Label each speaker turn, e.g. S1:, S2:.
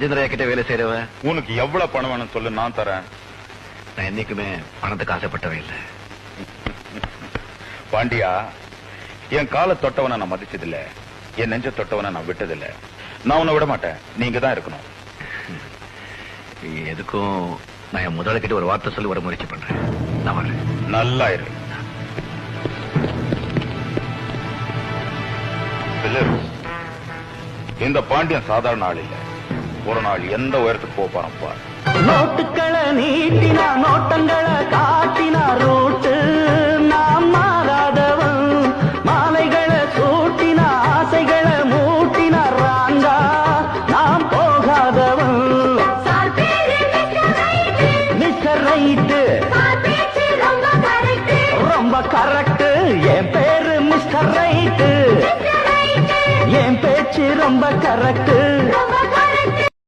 S1: ராஜேந்திரா கிட்ட வேலை செய்யறவன்.
S2: உனக்கு எவ்வளவு பணம் வேணும் சொல்லு, நான் தரேன்.
S1: நான் என்னைக்குமே பணத்துக்கு ஆசைப்பட்டவே இல்லை.
S2: பாண்டியா, என் காலை தொட்டவனை நான் மதிச்சதில்ல, என் நெஞ்ச தொட்டவனை நான் விட்டதில்ல. நான் உன்னை விட மாட்டேன், நீங்க தான் இருக்கணும்.
S1: எதுக்கும் நான் என் முதலாளிகிட்ட ஒரு வார்த்தை சொல்லி வர முயற்சி பண்றேன். நான் வரேன்.
S2: நல்லா இரு. இந்த பாண்டியன் சாதாரண ஆள் இல்ல. ஒரு நாள் எந்த உயரத்துக்கு போறான் பார்.
S3: நோட்டுக்களை நீட்டினா நோட்டங்களை காட்டினா ரோட்டு நாம் மாறாதவன். மாலைகளை சூட்டினா ஆசைகளை மூட்டினா ராங்கா நாம் போகாதவன். மிஸ்டர் ரைட்டு ரொம்ப கரெக்ட். என் பேரு மிஸ்டர் ரைட்டு, என் பேச்சு ரொம்ப கரெக்ட்.